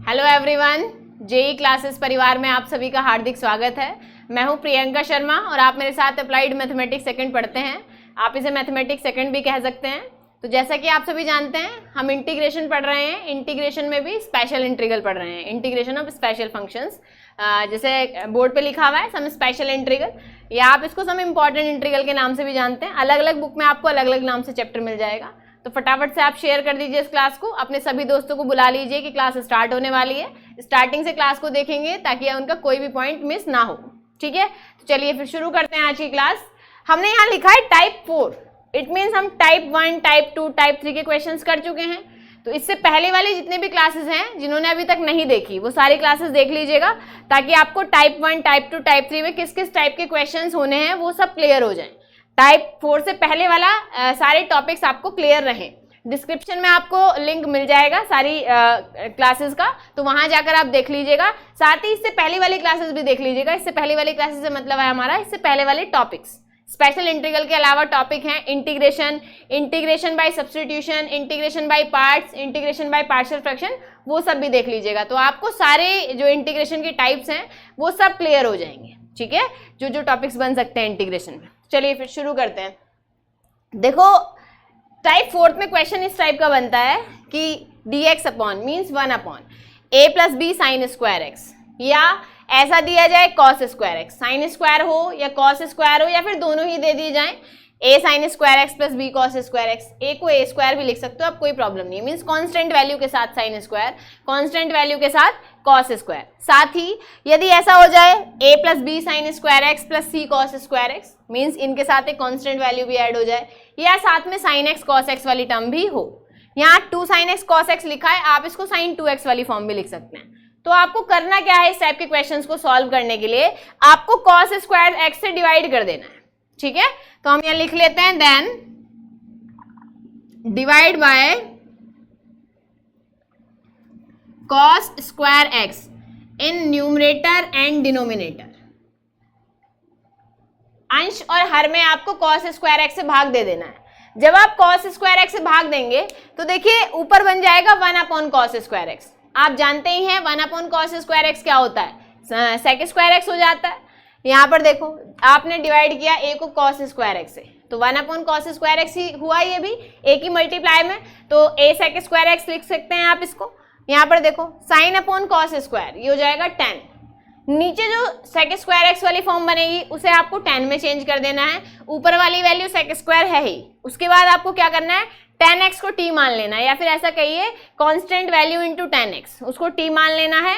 Hello everyone, JEE classes परिवार में आप सभी का हार्दिक स्वागत है। मैं हूं प्रियंका शर्मा और आप मेरे साथ अप्लाइड मैथमेटिक्स सेकंड पढ़ते हैं। आप इसे मैथमेटिक्स सेकंड भी कह सकते हैं। तो जैसा कि आप सभी जानते हैं, हम इंटीग्रेशन पढ़ रहे हैं। इंटीग्रेशन में भी स्पेशल इंटीग्रल पढ़ रहे हैं, इंटीग्रेशन ऑफ स्पेशल फंक्शंस। जैसे बोर्ड पे लिखा हुआ है सम स्पेशल इंटीग्रल, या आप इसको सम इम्पॉर्टेंट इंटीग्रल के नाम से भी जानते हैं। अलग अलग बुक में आपको अलग अलग नाम से चैप्टर मिल जाएगा। तो फटाफट से आप शेयर कर दीजिए इस क्लास को, अपने सभी दोस्तों को बुला लीजिए कि क्लास स्टार्ट होने वाली है। स्टार्टिंग से क्लास को देखेंगे ताकि उनका कोई भी पॉइंट मिस ना हो। ठीक है, तो चलिए फिर शुरू करते हैं आज की क्लास। हमने यहाँ लिखा है टाइप 4, इट मीन्स हम टाइप 1, टाइप 2, टाइप 3 के क्वेश्चंस कर चुके हैं। तो इससे पहले वाली जितने भी क्लासेस हैं, जिन्होंने अभी तक नहीं देखी, वो सारी क्लासेस देख लीजिएगा ताकि आपको टाइप 1, टाइप 2, टाइप 3 में किस किस टाइप के क्वेश्चंस होने हैं वो सब क्लियर हो जाएं। टाइप 4 से पहले वाला सारे टॉपिक्स आपको क्लियर रहें। डिस्क्रिप्शन में आपको लिंक मिल जाएगा सारी क्लासेस का, तो वहां जाकर आप देख लीजिएगा। साथ ही इससे पहले वाली क्लासेस भी देख लीजिएगा। इससे पहले वाली क्लासेस से मतलब है हमारा इससे पहले वाले टॉपिक्स। स्पेशल इंटीग्रल के अलावा टॉपिक हैं integration, integration by substitution, integration by parts, integration by partial fraction, वो सब भी देख लीजिएगा। तो आपको सारे जो इंटीग्रेशन के टाइप्स हैं वो सब क्लियर हो जाएंगे। ठीक है, जो जो टॉपिक्स बन सकते हैं इंटीग्रेशन में। चलिए फिर शुरू करते हैं। देखो, टाइप 4 में क्वेश्चन इस टाइप का बनता है कि dx upon means 1 upon a plus b sine square x, या ऐसा दिया जाए cos square x, sine square हो या कॉस स्क्वायर हो, या फिर दोनों ही दे दिए जाएं, a sine square x plus b cos square x. a को a स्क्वायर भी लिख सकते हो आप, कोई प्रॉब्लम नहीं। मीन्स कांस्टेंट वैल्यू के साथ साइन स्क्वायर, कांस्टेंट वैल्यू के साथ कॉस स्क्वायर। साथ ही यदि ऐसा हो जाए a plus b sine square x plus c cos square x, means इनके साथ एक कांस्टेंट वैल्यू भी ऐड हो जाए, या साथ में साइन एक्स कॉस एक्स वाली टर्म भी हो। यहाँ 2 साइन एक्स कॉस एक्स लिखा है, आप इसको साइन 2x वाली फॉर्म भी लिख सकते हैं। तो आपको करना क्या है, इस टाइप के क्वेश्चंस को सॉल्व करने के लिए आपको कॉस स्क्वायर एक्स से डिवाइड कर देना है। ठीक है, तो हम यहाँ लिख लेते हैं then divide by cos square x in numerator and denominator. अंश और हर में आपको कॉस स्क्वायर एक्स से भाग दे देना है। जब आप कॉस स्क्वायर एक्स से भाग देंगे तो देखिए ऊपर बन जाएगा 1 अपॉन कॉस स्क्वायर एक्स। आप जानते ही हैं 1 अपॉन कॉस स्क्वायर एक्स क्या होता है, सेक स्क्वायर एक्स हो जाता है। यहाँ पर देखो, आपने डिवाइड किया a को कॉस स्क्वायर एक्स से, तो 1 अपॉन कॉस स्क्वायर एक्स ही हुआ, ये भी a की मल्टीप्लाई में, तो a सेक स्क्वायर एक्स लिख सकते हैं आप इसको। यहाँ पर देखो साइन अपॉन कॉस स्क्वायर, ये हो जाएगा 10। नीचे जो सेक स्क्वायर एक्स वाली फॉर्म बनेगी उसे आपको 10 में चेंज कर देना है। ऊपर वाली वैल्यू सेक स्क्वायर है ही, उसके बाद आपको क्या करना है, 10x को t मान लेना है, या फिर ऐसा कहिए कांस्टेंट वैल्यू इंटू 10x, उसको t मान लेना है।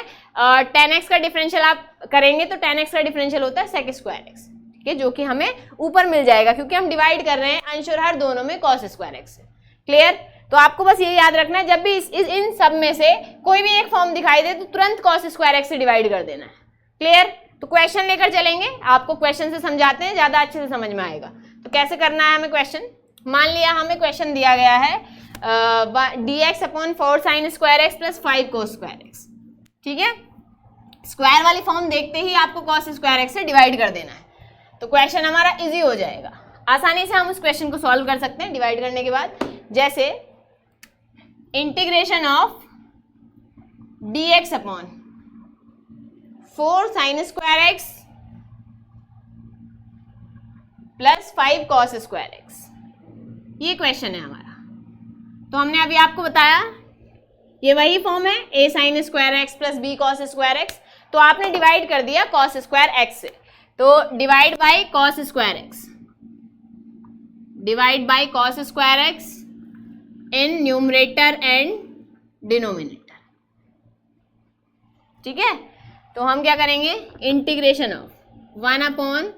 10x का डिफरेंशियल आप करेंगे तो 10x का डिफरेंशियल होता है सेक स्क्वायर एक्स, ठीक है, जो कि हमें ऊपर मिल जाएगा क्योंकि हम डिवाइड कर रहे हैं अंश और हर दोनों में कॉस स्क्वायर एक्स से। क्लियर? तो आपको बस ये याद रखना है, जब भी इन सब में से कोई भी एक फॉर्म दिखाई दे तो तुरंत कॉस स्क्वायर एक्स से डिवाइड कर देना है। क्लियर? तो क्वेश्चन लेकर चलेंगे, आपको क्वेश्चन से समझाते हैं, ज्यादा अच्छे से समझ में आएगा। तो कैसे करना है हमें क्वेश्चन, मान लिया हमें क्वेश्चन दिया गया है dx upon 4 sign square x plus 5 cos square x. ठीक है, स्क्वायर वाली फॉर्म देखते ही आपको कॉस स्क्वायर एक्स से डिवाइड कर देना है, तो क्वेश्चन हमारा इजी हो जाएगा। आसानी से हम उस क्वेश्चन को सॉल्व कर सकते हैं डिवाइड करने के बाद। जैसे integration of dx upon 4 sign square x plus 5 cos square x, ये क्वेश्चन है हमारा। तो हमने अभी आपको बताया ये वही फॉर्म है, a sine square x plus b cos square x, तो आपने डिवाइड कर दिया कॉस स्क्वायर एक्स से, तो divide by cos square x, divide by cos square x in numerator and denominator. ठीक है, तो हम क्या करेंगे, integration of 1 upon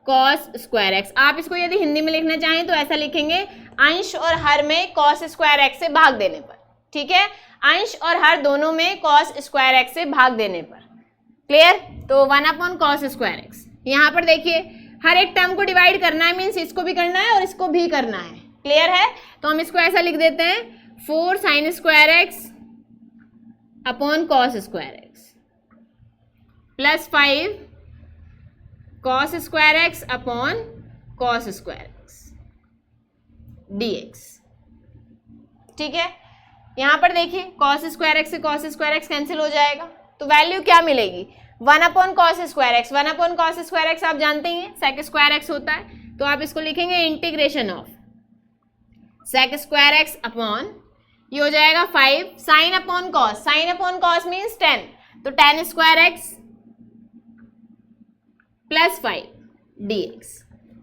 cos square x. आप इसको यदि हिंदी में लिखना चाहें तो ऐसा लिखेंगे, अंश और हर में कॉस स्क्वायर एक्स से भाग देने पर। ठीक है, अंश और हर दोनों में कॉस स्क्वायर एक्स से भाग देने पर। क्लियर? तो 1 अपॉन कॉस स्क्वायर एक्स, यहाँ पर देखिए हर एक टर्म को डिवाइड करना है, मीन्स इसको भी करना है और इसको भी करना है। क्लियर है? तो हम इसको ऐसा लिख देते हैं, 4 sign square x upon cos square x plus 5 cos square x upon cos square x dx। ठीक है, यहाँ पर देखिए कॉस स्क्वायर एक्स से कॉस स्क्वायर एक्स कैंसिल हो जाएगा, तो वैल्यू क्या मिलेगी 1 upon cos square x. 1 upon cos square x आप जानते ही हैं सेक स्क्वायर एक्स होता है, तो आप इसको लिखेंगे integration of sec square x upon ये हो जाएगा 5 sine upon cos. Sine upon cos means 10, तो tan square x plus 5 dx।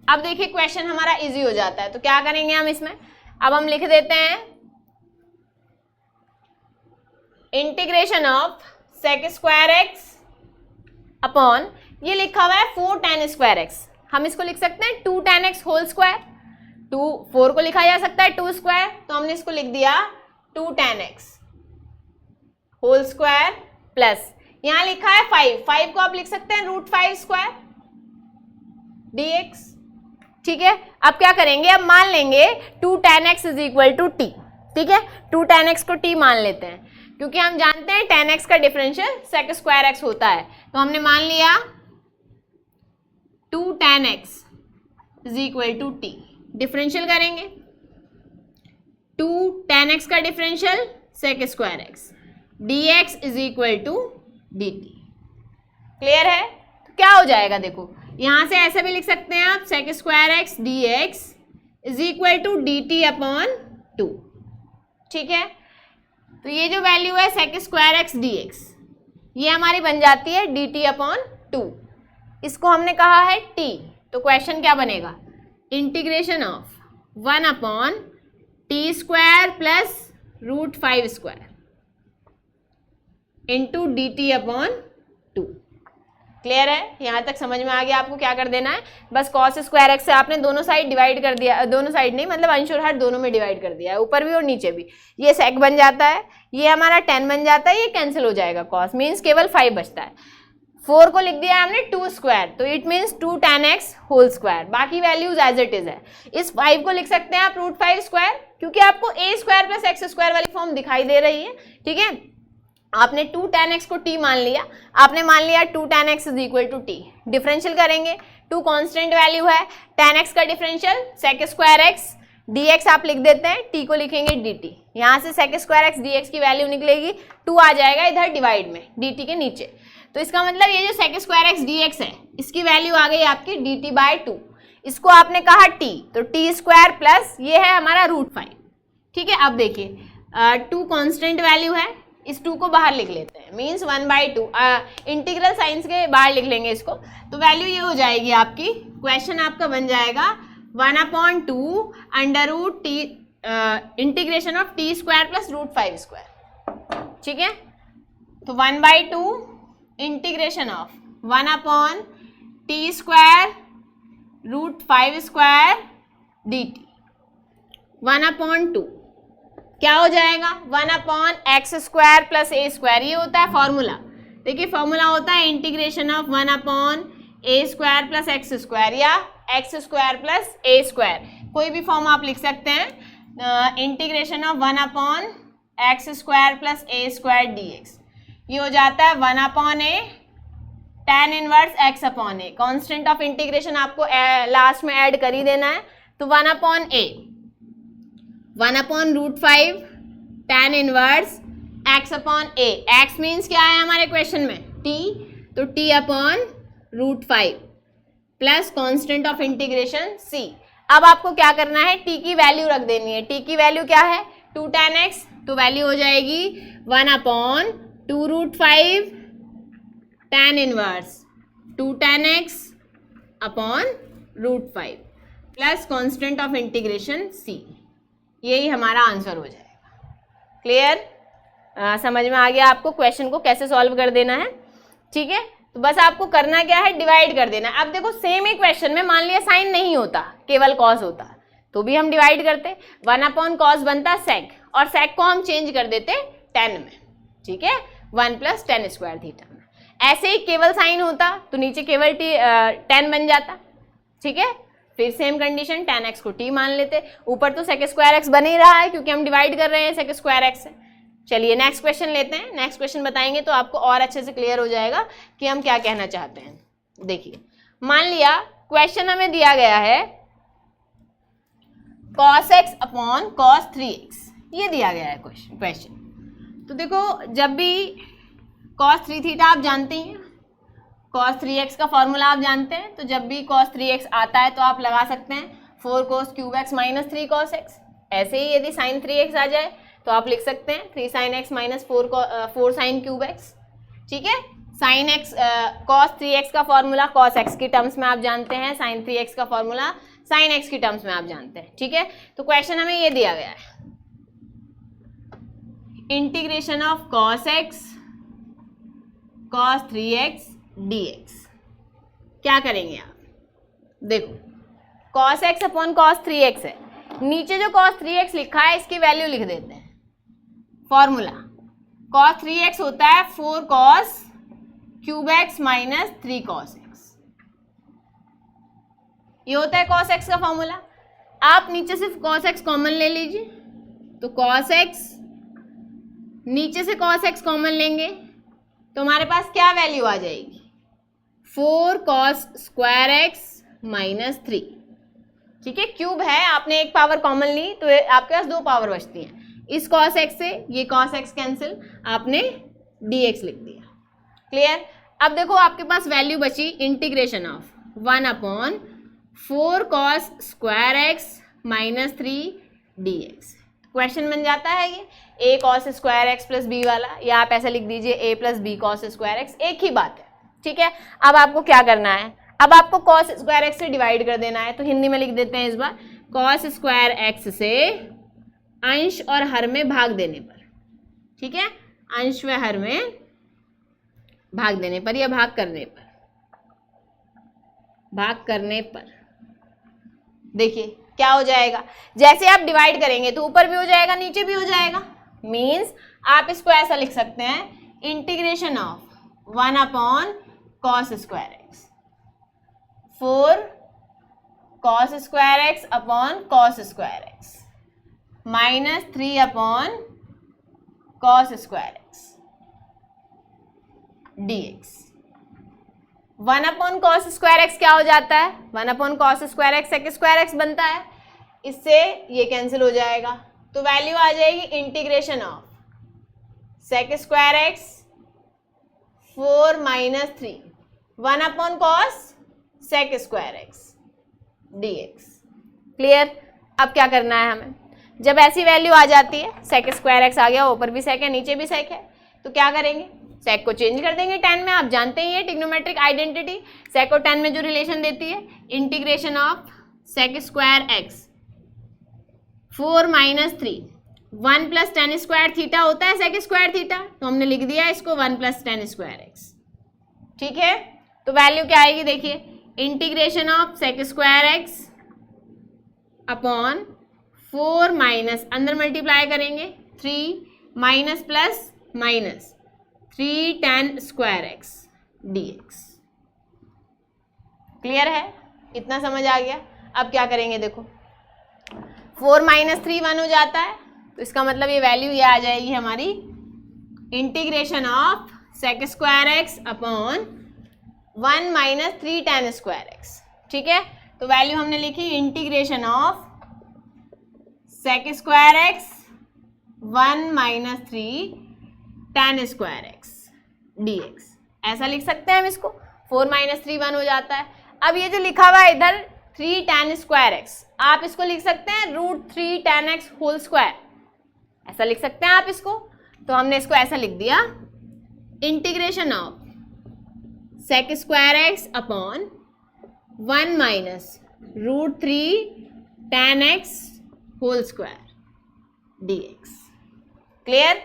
अब देखिए क्वेश्चन हमारा इजी हो जाता है, तो क्या करेंगे हम इसमें, अब हम लिख देते हैं integration of sec square x upon ये लिखा हुआ है 4 tan स्क्वायर एक्स, हम इसको लिख सकते हैं 2 tan x होल स्क्वायर। 4 को लिखा जा सकता है 2 स्क्वायर, तो हमने इसको लिख दिया 2 tan x whole square plus यहाँ लिखा है 5 को आप लिख सकते हैं √5 स्क्वायर dx। ठीक है, अब क्या करेंगे, अब मान लेंगे 2 tan x is equal to t. ठीक है, 2 tan x को t मान लेते हैं, क्योंकि हम जानते हैं tan x का डिफरेंशियल सेक स्क्वायर एक्स होता है, तो हमने मान लिया 2 tan x is equal to t. Differential करेंगे 2 tan x का differential sec square x dx is equal to dt। Clear है, तो क्या हो जाएगा, देखो यहां से ऐसे भी लिख सकते हैं आप sec square x dx is equal to dt upon 2। ठीक है, तो ये जो वैल्यू है सेक स्क्वायर एक्स dx ये हमारी बन जाती है dt अपॉन 2। इसको हमने कहा है t, तो क्वेश्चन क्या बनेगा, integration of 1 upon T square plus √5 square into dt upon 2। Clear है, यहाँ तक समझ में आ गया आपको क्या कर देना है, बस कॉस स्क्वायर एक्स से आपने दोनों साइड डिवाइड कर दिया, दोनों साइड नहीं मतलब अंश और हर दोनों में डिवाइड कर दिया है, ऊपर भी और नीचे भी। ये सेक बन जाता है, ये हमारा 10 बन जाता है, ये कैंसिल हो जाएगा, कॉस मीन्स केवल 5 बचता है। 4 को लिख दिया हमने 2 स्क्वायर, तो it means 2 tan x whole square, बाकी वैल्यूज एज इट इज है। इस 5 को लिख सकते हैं आप √5 स्क्वायर, क्योंकि आपको a square plus x square वाली फॉर्म दिखाई दे रही है। ठीक है, आपने 2 tan x को t मान लिया, आपने मान लिया 2 tan x is equal to t। Differential करेंगे, 2 कांस्टेंट वैल्यू है, tan x का differential sec square x dx आप लिख देते हैं, t को लिखेंगे dt। यहाँ से सेक स्क्वायर x dx की वैल्यू निकलेगी, 2 आ जाएगा इधर डिवाइड में dt के नीचे, तो इसका मतलब ये जो सेक स्क्वायर x dx है इसकी वैल्यू आ गई आपकी dt बाय 2। इसको आपने कहा t, तो t स्क्वायर प्लस ये है हमारा √5। ठीक है, अब देखिए 2 कांस्टेंट वैल्यू है, इस 2 को बाहर लिख लेते हैं, मीन्स 1/2 इंटीग्रल साइंस के बाहर लिख लेंगे इसको, तो वैल्यू ये हो जाएगी आपकी, क्वेश्चन आपका बन जाएगा 1/2 under √t integration of t square plus √5 square. ठीक है, तो 1/2 integration of 1/t square √5 square dt 1/2 क्या हो जाएगा 1/x square plus a square, ये होता है फॉर्मूला। देखिए फॉर्मूला होता है integration of 1/a square plus x square या x square plus a square, कोई भी फॉर्म आप लिख सकते हैं। Integration of 1/x square plus a square dx ये हो जाता है 1/a tan inverse x upon a। Constant of integration आपको लास्ट में ऐड कर ही देना है, तो 1/a 1/√5 tan inverse x upon a। x means क्या है हमारे क्वेश्चन में t, तो t upon √5 plus constant of integration c। अब आपको क्या करना है, t की वैल्यू रख देनी है। t की वैल्यू क्या है 2 tan x, तो वैल्यू हो जाएगी 1/2√5 tan inverse 2 tan x upon √5 plus constant of integration c। यही हमारा आंसर हो जाएगा। क्लियर, समझ में आ गया आपको क्वेश्चन को कैसे सॉल्व कर देना है। ठीक है, तो बस आपको करना क्या है, डिवाइड कर देना है। अब देखो सेम ही क्वेश्चन में मान लिया साइन नहीं होता, केवल कॉस होता, तो भी हम डिवाइड करते, 1/cos बनता सेक, और सेक को हम चेंज कर देते tan में। ठीक है, 1 + tan स्क्वायर थीटा में। ऐसे ही केवल साइन होता तो नीचे केवल tan बन जाता। ठीक है, फिर सेम कंडीशन tan x को t मान लेते, ऊपर तो सेक स्क्वायर x बन ही रहा है क्योंकि हम डिवाइड कर रहे हैं सेक स्क्वायर x से। चलिए नेक्स्ट क्वेश्चन लेते हैं। नेक्स्ट क्वेश्चन बताएंगे तो आपको और अच्छे से क्लियर हो जाएगा कि हम क्या कहना चाहते हैं। देखिए, मान लिया क्वेश्चन हमें दिया गया है cos x upon cos 3x, ये दिया गया है क्वेश्चन। तो देखो, जब भी cos 3 थीटा आप जानते हैं, cos 3x का फॉर्मूला आप जानते हैं, तो जब भी cos 3x आता है तो आप लगा सकते हैं 4 cos cube x minus 3 cos x। ऐसे ही यदि sin 3x आ जाए तो आप लिख सकते हैं 3 sin x minus 4 sin cube x. ठीक है, sin x cos 3x का फॉर्मूला cos x की टर्म्स में आप जानते हैं, sin 3x का फॉर्मूला sin x की टर्म्स में आप जानते हैं। ठीक है, तो क्वेश्चन हमें ये दिया गया है, integration of cos x cos 3x dx। क्या करेंगे आप, देखो cos x upon cos 3x है, नीचे जो cos 3x लिखा है इसकी वैल्यू लिख देते हैं। फॉर्मूला cos 3x होता है 4 cos cube x minus 3 cos x, ये होता है cos x का फॉर्मूला। आप नीचे सिर्फ cos x कॉमन ले लीजिए, तो cos x, नीचे से cos x कॉमन लेंगे तो हमारे पास क्या वैल्यू आ जाएगी, 4 cos स्क्वायर एक्स माइनस 3। ठीक है, क्यूब है, आपने एक पावर कॉमन ली तो आपके पास 2 पावर बचती हैं। इस cos x से ये cos x कैंसिल, आपने dx लिख दिया। क्लियर। अब देखो आपके पास वैल्यू बची integration of 1 upon 4 cos square x minus 3 dx। Question बन जाता है ये a cos square x plus b वाला, या आप ऐसा लिख दीजिए a plus b cos square x, एक ही बात है। ठीक है, अब आपको क्या करना है, अब आपको cos स्क्वायर एक्स से डिवाइड कर देना है, तो हिंदी में लिख देते हैं इस बार cos स्क्वायर एक्स से अंश और हर में भाग देने पर। ठीक है, अंश व हर में भाग देने पर या भाग करने पर देखिए क्या हो जाएगा, जैसे आप डिवाइड करेंगे तो ऊपर भी हो जाएगा नीचे भी हो जाएगा। मीन्स आप इसको ऐसा लिख सकते हैं, integration of 1 upon cos square x, 4 cos square x upon cos square x minus 3 upon cos square x dx। 1 upon cos square x क्या हो जाता है, 1 upon cos square x sec square x बनता है, इससे ये कैंसिल हो जाएगा, तो वैल्यू आ जाएगी integration of sec square x 4 minus 3 1 upon cos sec square x dx। Clear. अब क्या करना है हमें, जब ऐसी वैल्यू आ जाती है, sec स्क्वायर एक्स आ गया, ऊपर भी sec है नीचे भी sec है, तो क्या करेंगे, sec को चेंज कर देंगे tan में। आप जानते ही है ट्रिग्नोमेट्रिक आइडेंटिटी, sec और tan में जो रिलेशन देती है, integration of sec square x 4 minus 3 1 plus tan square theta होता है sec स्क्वायर थीटा, तो हमने लिख दिया इसको 1 प्लस tan स्क्वायर एक्स। ठीक है, तो वैल्यू क्या आएगी, देखिए integration of sec square x upon 4 minus, अंदर मल्टीप्लाई करेंगे 3 minus plus minus 3 tan square x dx। Clear है, इतना समझ आ गया। अब क्या करेंगे, देखो 4 माइनस 3 1 हो जाता है, तो इसका मतलब ये वैल्यू ये आ जाएगी हमारी integration of sec square x upon 1 minus 3 tan square x. ठीक है, तो वैल्यू हमने लिखी integration of sec square x 1 minus 3 tan square x dx। ऐसा लिख सकते हैं हम इसको, 4 माइनस 3 1 हो जाता है। अब ये जो लिखा हुआ है इधर 3 tan स्क्वायर एक्स, आप इसको लिख सकते हैं √3 tan x होल स्क्वायर, ऐसा लिख सकते हैं आप इसको। तो हमने इसको ऐसा लिख दिया, integration of sec square x upon 1 minus √3 tan x whole square dx। Clear,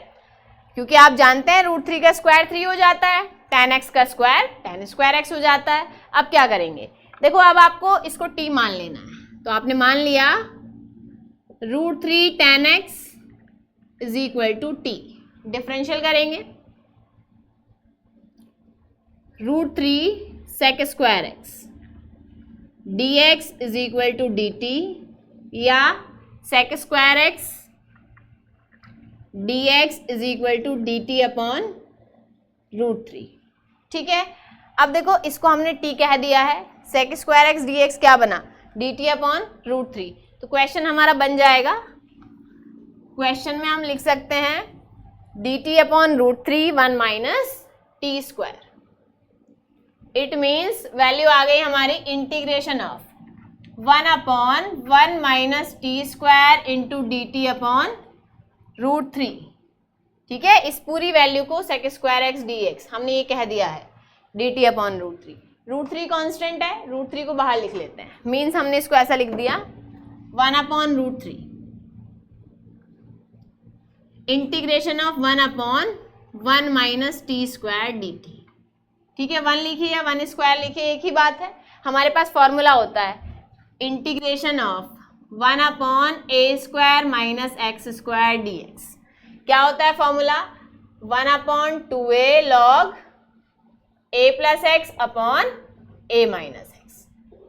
क्योंकि आप जानते हैं √3 का स्क्वायर 3 हो जाता है, tan x का स्क्वायर tan स्क्वायर x हो जाता है। अब क्या करेंगे, देखो अब आपको इसको t मान लेना है, तो आपने मान लिया √3 tan x is equal to t, differential करेंगे √3 sec square x dx is equal to dt, या sec square x dx is equal to dt upon √3। ठीक है, अब देखो इसको हमने t कह दिया है, sec स्क्वायर एक्स dx क्या बना, dt अपॉन √3। तो क्वेश्चन हमारा बन जाएगा क्वेश्चन में हम लिख सकते हैं dt upon root 3 1 minus t square. It means value आ गई हमारी integration of 1 upon 1 minus t square into d t upon root 3। ठीक है, इस पूरी वैल्यू को sec square x d x हमने ये कह दिया है d t upon root 3। Root 3 constant है, रूट 3 को बाहर लिख लेते हैं, मीन्स हमने इसको ऐसा लिख दिया 1 upon root 3 integration of 1 upon 1 minus t square d t. ठीक है, 1 लिखी है 1 स्क्वायर लिखी है, एक ही बात है। हमारे पास फॉर्मूला होता है integration of 1 upon A square minus x square D x. क्या होता है formula? 1 upon 2a log a plus x upon a minus x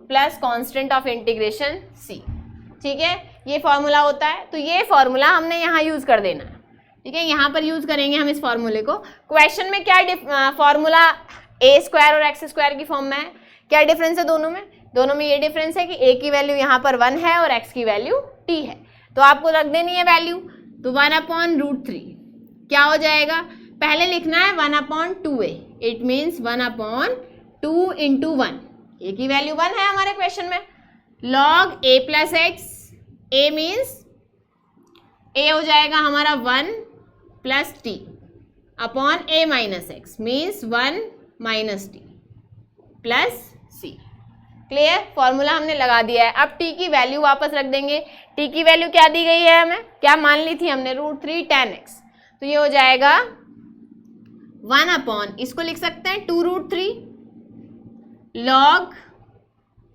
plus constant of integration c। ठीक है, ये फॉर्मूला होता है। तो ये फॉर्मूला हमने यहाँ यूज कर देना है। ठीक है, यहाँ पर यूज करेंगे हम इस फॉर्मूले को। क्वेश्चन में क्या फॉर्मूला ए स्क्वायर और एक्स स्क्वायर की फॉर्म में है, क्या डिफरेंस है दोनों में? दोनों में ये डिफरेंस है कि ए की वैल्यू यहाँ पर 1 है और एक्स की वैल्यू t है, तो आपको रख देनी है वैल्यू। तो 1 अपॉन रूट 3 क्या हो जाएगा? पहले लिखना है 1 upon 2a, it means 1 upon 2 into 1, ए की वैल्यू 1 है हमारे क्वेश्चन में, log a plus x, a means a हो जाएगा हमारा 1 plus T upon a minus x means 1 minus T plus c। Clear? Formula हमने लगा दिया है। अब t की वैल्यू वापस रख देंगे। t की वैल्यू क्या दी गई है हमें? क्या मान ली थी हमने? Root 3 tan x। तो ये हो जाएगा 1 अपॉन, इसको लिख सकते हैं 2 root 3 log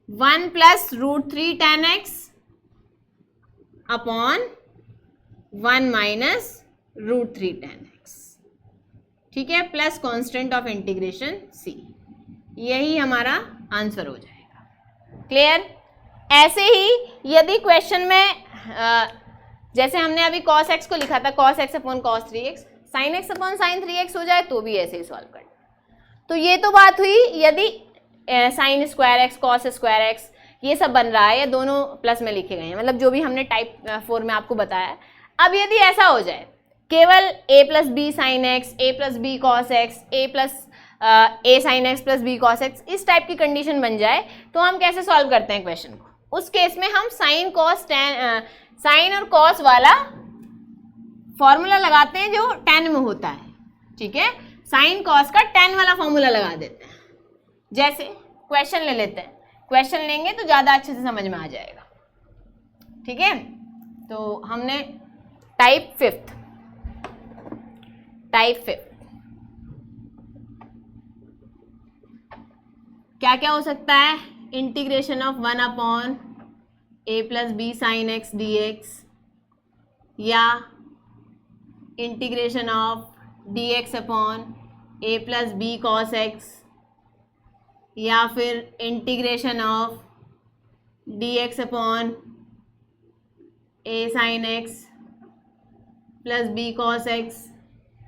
1 plus root 3 tan x upon 1 minus root 3 tan x। ठीक है, plus constant of integration c। यही हमारा आंसर हो जाएगा। क्लियर? ऐसे ही यदि क्वेश्चन में जैसे हमने अभी cos x को लिखा था cos x upon cos 3x, sin x upon sin 3x हो जाए तो भी ऐसे ही सॉल्व करना। तो ये तो बात हुई यदि sin square x cos square x ये सब बन रहा है या दोनों प्लस में लिखे गए हैं, मतलब जो भी हमने टाइप 4 में आपको बताया है। अब यदि ऐसा हो जाए केवल a plus b sine x, a plus b cos x, a plus a sine x plus b cos x, इस टाइप की कंडीशन बन जाए तो हम कैसे सॉल्व करते हैं क्वेश्चन को? उस केस में हम साइन कॉस साइन और कॉस वाला फॉर्मूला लगाते हैं जो tan में होता है। ठीक है, साइन कॉस का tan वाला फॉर्मूला लगा देते हैं। जैसे क्वेश्चन ले लेते हैं, क्वेश्चन लेंगे तो ज़्यादा अच्छे से समझ में आ जाएगा। ठीक है, तो हमने टाइप 5 क्या क्या हो सकता है? Integration of 1 upon a plus b sine x d x, या integration of d x upon a plus b cos x, या फिर integration of d x upon a sine x plus b cos x.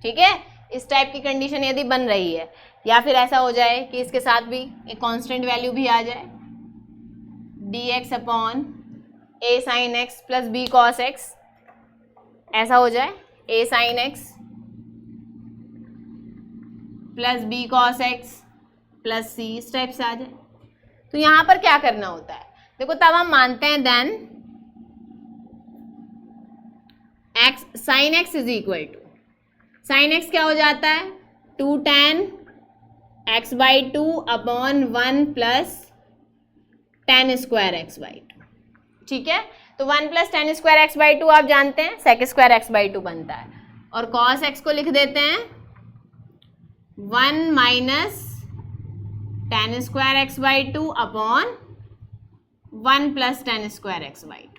ठीक है, इस type की condition यदि बन रही है, या फिर ऐसा हो जाए कि इसके साथ भी एक कांस्टेंट वैल्यू भी आ जाए dx upon a sine x plus b cos x, ऐसा हो जाए a sine x plus b cos x plus c, इस टाइप से आ जाए। तो यहाँ पर क्या करना होता है? देखो, तब हम मानते हैं then x sine x is equal to, sine x क्या हो जाता है? 2 tan x by 2 upon 1 plus tan square x by 2। ठीक है, तो 1 plus tan square x by 2 आप जानते हैं सेक स्क्वायर x बाई 2 बनता है, और cos x को लिख देते हैं 1 minus tan square x by 2 upon 1 plus tan square x by 2।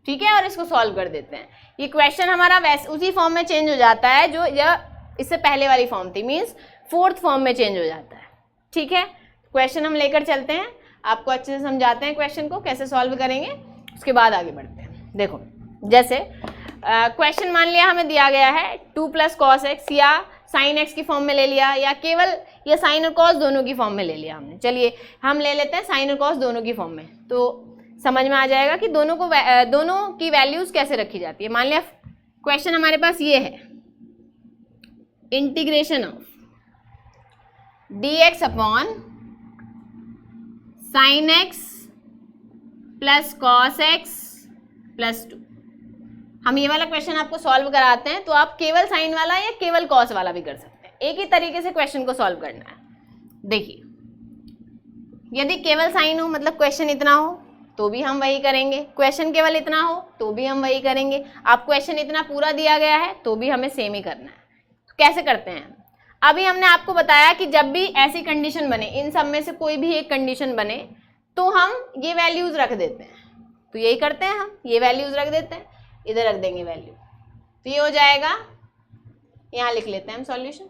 ठीक है, और इसको सॉल्व कर देते हैं। ये क्वेश्चन हमारा वैसे उसी फॉर्म में चेंज हो जाता है जो इससे पहले वाली फॉर्म थी, मीन्स 4th फॉर्म में चेंज हो जाता है। ठीक है, क्वेश्चन हम लेकर चलते हैं, आपको अच्छे से समझाते हैं क्वेश्चन को कैसे सॉल्व करेंगे, उसके बाद आगे बढ़ते हैं। देखो, जैसे क्वेश्चन मान लिया हमें दिया गया है 2 प्लस कॉस एक्स, या साइन एक्स की फॉर्म में ले लिया, या केवल या साइन और कॉस दोनों की फॉर्म में ले लिया हमने। चलिए हम ले लेते हैं साइन और कॉस दोनों की फॉर्म में, तो समझ में आ जाएगा कि दोनों की वैल्यूज कैसे रखी जाती है। मान लिया क्वेश्चन हमारे पास ये है, integration of dx upon sine x plus cos x plus 2। हम ये वाला क्वेश्चन आपको सॉल्व कराते हैं, तो आप केवल साइन वाला या केवल कॉस वाला भी कर सकते हैं, एक ही तरीके से क्वेश्चन को सॉल्व करना है। देखिए, यदि केवल साइन हो मतलब क्वेश्चन इतना हो तो भी हम वही करेंगे, क्वेश्चन केवल इतना हो तो भी हम वही करेंगे, आप क्वेश्चन इतना पूरा दिया गया है तो भी हमें सेम ही करना है। तो कैसे करते हैं? अभी हमने आपको बताया कि जब भी ऐसी कंडीशन बने, इन सब में से कोई भी एक कंडीशन बने, तो हम ये वैल्यूज रख देते हैं। तो यही करते हैं, हम ये वैल्यूज रख देते हैं, इधर रख देंगे वैल्यू, तो ये हो जाएगा, यहाँ लिख लेते हैं हम सॉल्यूशन।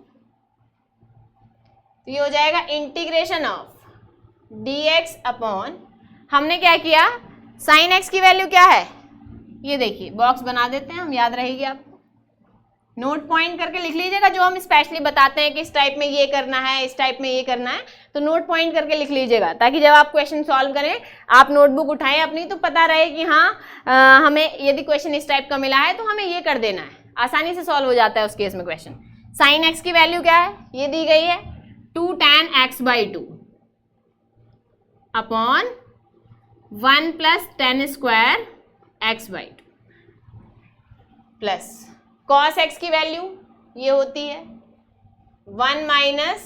तो ये हो जाएगा इंटीग्रेशन ऑफ dx अपॉन, हमने क्या किया, साइन x की वैल्यू क्या है, ये देखिए बॉक्स बना देते हैं हम, याद रहेगी आपको। नोट पॉइंट करके लिख लीजिएगा, जो हम स्पेशली बताते हैं कि इस टाइप में ये करना है, इस टाइप में ये करना है, तो नोट पॉइंट करके लिख लीजिएगा, ताकि जब आप क्वेश्चन सॉल्व करें, आप नोटबुक उठाएं अपनी, तो पता रहे कि हाँ हमें यदि क्वेश्चन इस टाइप का मिला है तो हमें ये कर देना है, आसानी से सॉल्व हो जाता है उस केस में क्वेश्चन। साइन x की वैल्यू क्या है, ये दी गई है 2 tan x/2 upon 1 plus tan square x/2 plus cos x की वैल्यू ये होती है 1 minus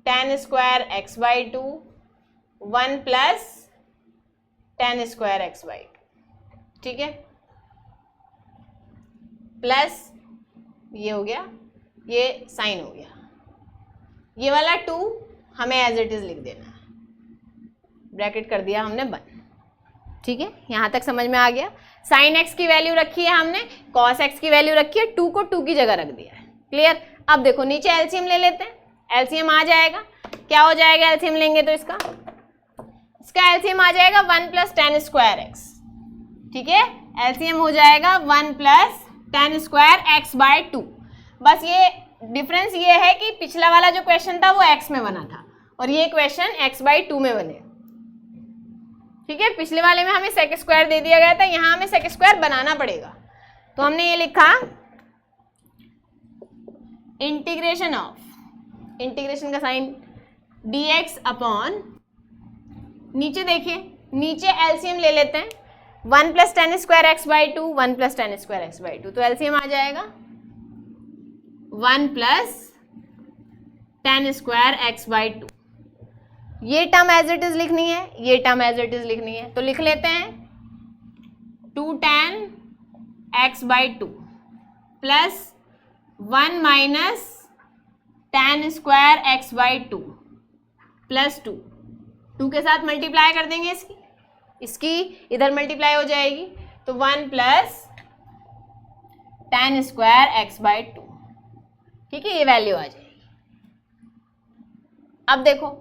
tan square x/2 1 plus tan square x/2, ठीक है, प्लस ये हो गया, ये साइन हो गया, ये वाला 2 हमें एज इट इज लिख देना है, ब्रैकेट कर दिया हमने 1, ठीक है, यहाँ तक समझ में आ गया। साइन x की वैल्यू रखी है हमने, कॉस x की वैल्यू रखी है, 2 को 2 की जगह रख दिया है, क्लियर। अब देखो नीचे एलसीएम ले लेते हैं, एलसीएम आ जाएगा, क्या हो जाएगा एलसीएम लेंगे तो इसका एलसीएम आ जाएगा 1 प्लस tan स्क्वायर x, ठीक है, एलसीएम हो जाएगा 1 प्लस tan स्क्वायर x/2। बस ये डिफरेंस ये है कि पिछला वाला जो क्वेश्चन था वो x में बना था और ये क्वेश्चन x/2 में बने, ठीक है। पिछले वाले में हमें सेक स्क्वायर दे दिया गया था, यहाँ हमें सेक स्क्वायर बनाना पड़ेगा, तो हमने ये लिखा इंटीग्रेशन ऑफ, इंटीग्रेशन का साइन dx अपॉन, नीचे देखिए, नीचे एलसीएम ले लेते हैं, 1 plus tan square x/2 1 plus tan square x/2, तो एलसीएम आ जाएगा 1 प्लस tan स्क्वायर x/2। ये टर्म एज इट इज लिखनी है, ये टर्म एज इट इज लिखनी है, तो लिख लेते हैं 2 tan x/2 plus 1 minus tan square x/2 plus 2 के साथ मल्टीप्लाई कर देंगे, इसकी इधर मल्टीप्लाई हो जाएगी, तो 1 प्लस tan स्क्वायर x/2, ठीक है, ये वैल्यू आ जाएगी। अब देखो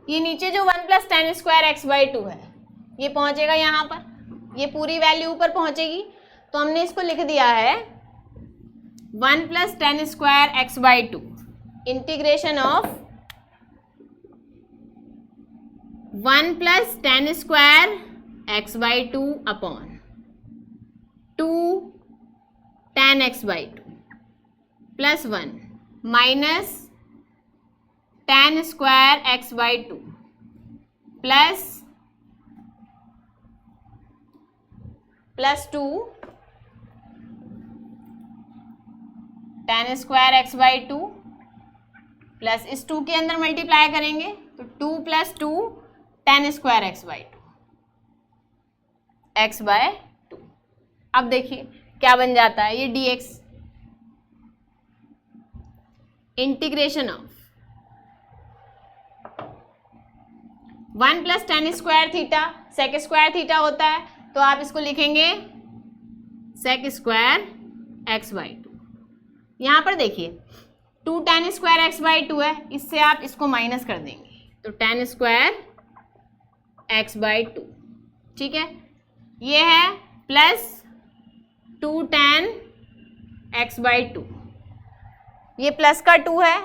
ये नीचे जो 1 प्लस tan स्क्वायर x/2 है, ये पहुंचेगा यहाँ पर, ये पूरी वैल्यू ऊपर पहुंचेगी, तो हमने इसको लिख दिया है 1 plus tan square x/2 integration of 1 plus tan square x/2 upon 2 tan x/2 plus 1 minus tan square x/2 plus 2 tan square x/2 plus इस 2 के अंदर मल्टीप्लाई करेंगे तो 2 प्लस 2 tan स्क्वायर x/2। अब देखिए क्या बन जाता है, ये dx integration of 1 plus tan square theta, sec square theta होता है, तो आप इसको लिखेंगे सेक स्क्वायर x/2। यहाँ पर देखिए 2 tan स्क्वायर x/2 है, इससे आप इसको माइनस कर देंगे, तो tan स्क्वायर x/2, ठीक है, ये है प्लस 2 tan x/2, ये प्लस का 2 है,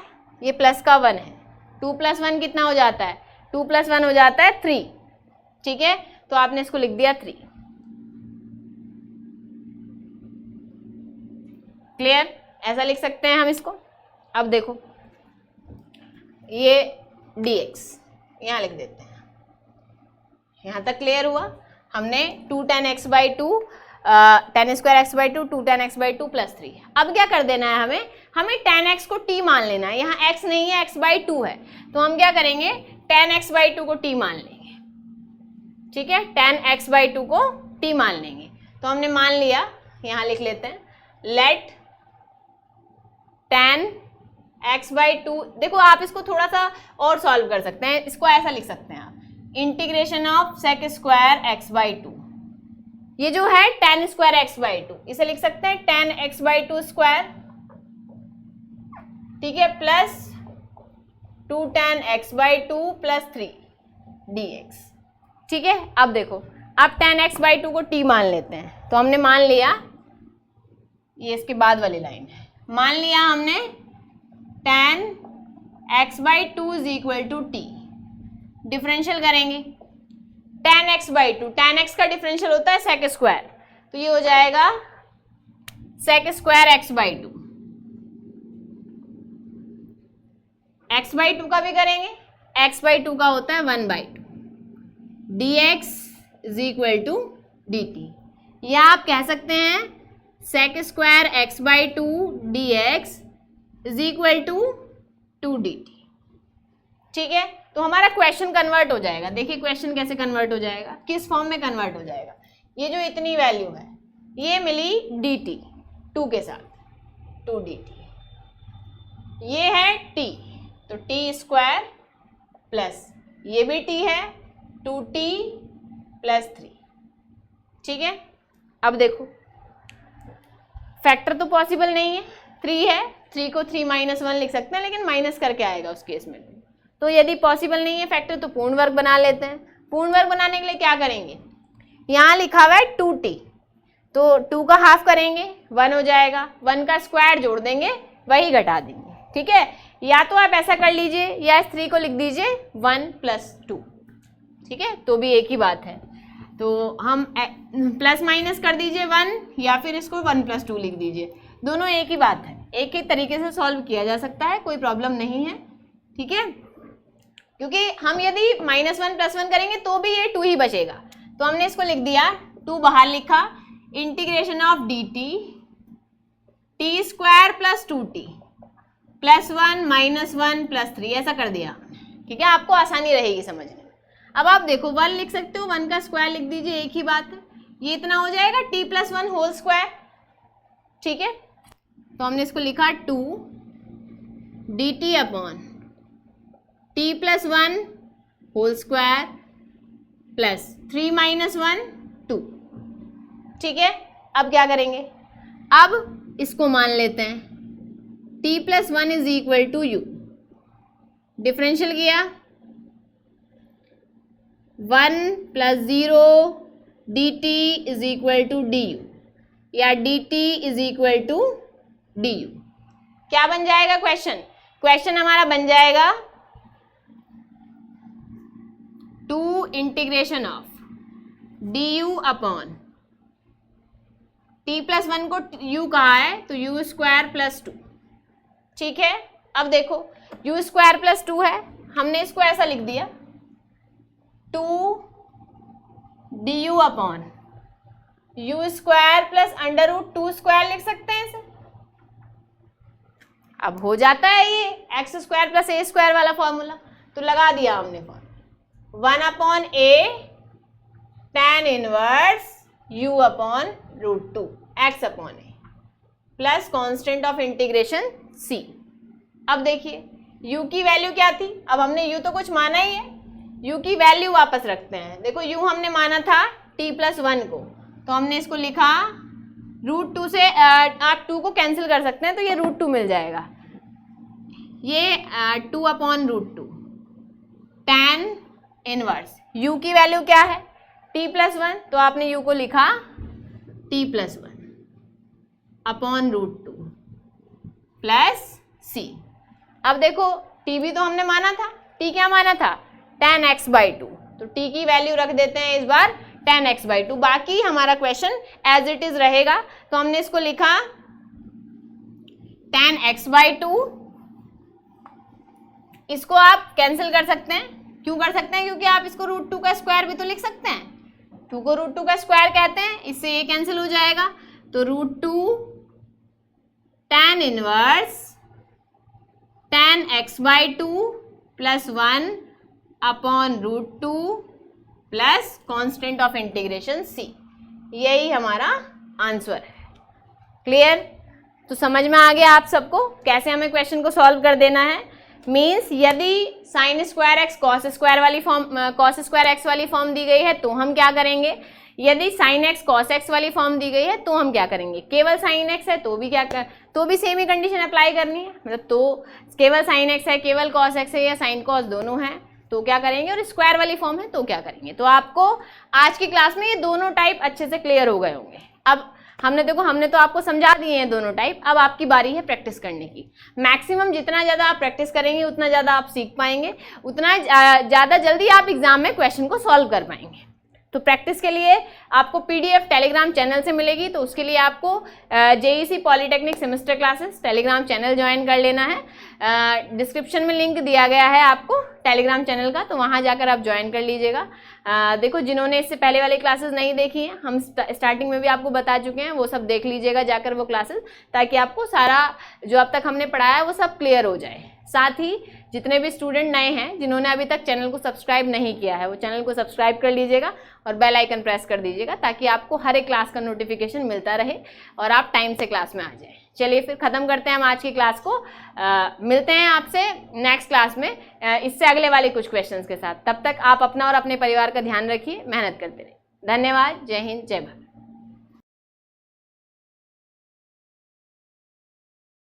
ये प्लस का 1 है, 2 प्लस 1 कितना हो जाता है, 2 प्लस 1 हो जाता है 3, ठीक है, तो आपने इसको लिख दिया 3। क्लियर? ऐसा लिख सकते हैं हम इसको। अब देखो ये dx यहाँ लिख देते हैं। यहाँ तक क्लियर हुआ? हमने 2 tan x by 2 tan square x by 2 2 tan x by 2 plus 3। अब क्या कर देना है हमें tan x को t मान लेना है। यहाँ x नहीं है, x बाई 2 है, तो हम क्या करेंगे tan x बाई 2 को t मान लेंगे। ठीक है, tan x बाई 2 को t मान लेंगे। तो हमने मान लिया, यहाँ लिख लेते हैं लेट tan x बाई 2। देखो आप इसको थोड़ा सा और सॉल्व कर सकते हैं, इसको ऐसा लिख सकते हैं आप, integration of sec square x by 2। ये जो है tan स्क्वायर x बाई 2, इसे लिख सकते हैं tan x बाई 2 स्क्वायर, ठीक है, plus 2 tan x by 2 plus 3 dx। ठीक है, अब देखो अब tan x बाई 2 को t मान लेते हैं। तो हमने मान लिया, ये इसके बाद वाली लाइन है, मान लिया हमने tan x by 2 is equal to t। Differential करेंगे tan x by 2, tan x का डिफरेंशियल होता है सेक स्क्वायर, तो ये हो जाएगा sec square x by 2। x by 2 का भी करेंगे, x बाई 2 का होता है 1 by 2 dx is equal to dt, या आप कह सकते हैं sec square x by 2 dx is equal to 2 dt। ठीक है, तो हमारा क्वेश्चन कन्वर्ट हो जाएगा। देखिए क्वेश्चन कैसे कन्वर्ट हो जाएगा, किस फॉर्म में कन्वर्ट हो जाएगा। ये जो इतनी वैल्यू है ये मिली dt 2 के साथ 2 dt, ये है t, तो t स्क्वायर प्लस ये भी t है 2t प्लस 3। ठीक है, अब देखो फैक्टर तो पॉसिबल नहीं है, 3 है, 3 को 3 माइनस 1 लिख सकते हैं, लेकिन माइनस करके आएगा उस केस में। तो यदि पॉसिबल नहीं है फैक्टर तो पूर्ण वर्ग बना लेते हैं। पूर्ण वर्ग बनाने के लिए क्या करेंगे, यहाँ लिखा हुआ है 2t, तो 2 का हाफ करेंगे 1 हो जाएगा, 1 का स्क्वायर जोड़ देंगे वही घटा देंगे। ठीक है, या तो आप ऐसा कर लीजिए या इस 3 को लिख दीजिए 1 प्लस 2। ठीक है, तो भी एक ही बात है, तो हम प्लस माइनस कर दीजिए 1, या फिर इसको 1 प्लस 2 लिख दीजिए, दोनों एक ही बात है, एक ही तरीके से सॉल्व किया जा सकता है, कोई प्रॉब्लम नहीं है। ठीक है, क्योंकि हम यदि -1 + 1 करेंगे तो भी ये 2 ही बचेगा, तो हमने इसको लिख दिया 2 बाहर लिखा, integration of dt t square plus 2t plus 1 -1 plus 3, ऐसा कर दिया। ठीक है, आपको आसानी रहेगी समझने में। अब आप देखो 1 लिख सकते हो, 1 का स्क्वायर लिख दीजिए, एक ही बात है, ये इतना हो जाएगा t प्लस 1 होल स्क्वायर। ठीक है, तो हमने इसको लिखा 2 dt upon t plus 1 whole square plus 3 minus 1 2। ठीक है, अब क्या करेंगे, अब इसको मान लेते हैं t plus 1 is equal to u, differential किया 1 plus 0 dt is equal to du, या dt is equal to du। क्या बन जाएगा क्वेश्चन हमारा बन जाएगा 2 integration of du upon t plus 1 को u कहा है तो u स्क्वायर प्लस 2। ठीक है, अब देखो u स्क्वायर प्लस 2 है, हमने इसको ऐसा लिख दिया 2 du upon u square plus √2 square लिख सकते हैं इसे। अब हो जाता है ये एक्स स्क्वायर प्लस ए स्क्वायर वाला फॉर्मूला, तो लगा दिया हमने formula 1 upon a tan inverse u upon √2 x upon a plus constant of integration c। अब देखिए u की वैल्यू क्या थी, अब हमने u तो कुछ माना ही है, u की वैल्यू वापस रखते हैं। देखो u हमने माना था t प्लस 1 को, तो हमने इसको लिखा √2 से आप 2 को कैंसिल कर सकते हैं, तो ये √2 मिल जाएगा, ये 2 अपॉन √2 tan इनवर्स u की वैल्यू क्या है t प्लस 1, तो आपने u को लिखा t plus 1 upon √2 plus c। अब देखो t भी तो हमने माना था, t क्या माना था tan x बाई 2, तो t की वैल्यू रख देते हैं इस बार tan x बाई 2, बाकी हमारा क्वेश्चन एज इट इज रहेगा। तो हमने इसको लिखा 10x/2, इसको आप कैंसिल कर सकते हैं। क्यों कर सकते हैं? क्योंकि आप इसको √2 का स्क्वायर भी तो लिख सकते हैं। 2 को √2 का स्क्वायर कहते हैं, इससे ये कैंसिल हो जाएगा। तो √2 tan inverse 10x/2 plus 1 upon √2 plus constant of integration c, यही हमारा आंसर है। क्लियर? तो समझ में आ गया आप सबको कैसे हमें क्वेश्चन को सॉल्व कर देना है। मीन्स यदि sin square x cos square वाली फॉर्म cos स्क्वायर एक्स वाली फॉर्म दी गई है तो हम क्या करेंगे, यदि sin x cos x वाली फॉर्म दी गई है तो हम क्या करेंगे, केवल sin x है तो भी सेम ही कंडीशन अप्लाई करनी है। मतलब तो केवल sin x है, केवल cos x है या sin cos दोनों हैं तो क्या करेंगे, और स्क्वायर वाली फॉर्म है तो क्या करेंगे। तो आपको आज की क्लास में ये दोनों टाइप अच्छे से क्लियर हो गए होंगे। अब हमने तो आपको समझा दिए हैं दोनों टाइप। अब आपकी बारी है प्रैक्टिस करने की। मैक्सिमम जितना ज़्यादा आप प्रैक्टिस करेंगे उतना ज़्यादा आप सीख पाएंगे, उतना ज़्यादा जल्दी आप एग्जाम में क्वेश्चन को सॉल्व कर पाएंगे। तो प्रैक्टिस के लिए आपको पीडीएफ टेलीग्राम चैनल से मिलेगी, तो उसके लिए आपको JEC polytechnic semester classes Telegram channel join कर लेना है। डिस्क्रिप्शन में लिंक दिया गया है आपको टेलीग्राम चैनल का, तो वहाँ जाकर आप ज्वाइन कर लीजिएगा। देखो जिन्होंने इससे पहले वाली क्लासेस नहीं देखी हैं, हम स्टार्टिंग में भी आपको बता चुके हैं, वो सब देख लीजिएगा जाकर वो क्लासेस, ताकि आपको सारा जो अब तक हमने पढ़ाया है वो सब क्लियर हो जाए। साथ ही जितने भी स्टूडेंट नए हैं जिन्होंने अभी तक चैनल को सब्सक्राइब नहीं किया है, वो चैनल को सब्सक्राइब कर लीजिएगा और बेल आइकन प्रेस कर दीजिएगा, ताकि आपको हर एक क्लास का नोटिफिकेशन मिलता रहे और आप टाइम से क्लास में आ जाएं। चलिए फिर ख़त्म करते हैं हम आज की क्लास को। मिलते हैं आपसे नेक्स्ट क्लास में इससे अगले वाले कुछ क्वेश्चंस के साथ। तब तक आप अपना और अपने परिवार का ध्यान रखिए, मेहनत करते रहिए। धन्यवाद। जय हिंद, जय भारत।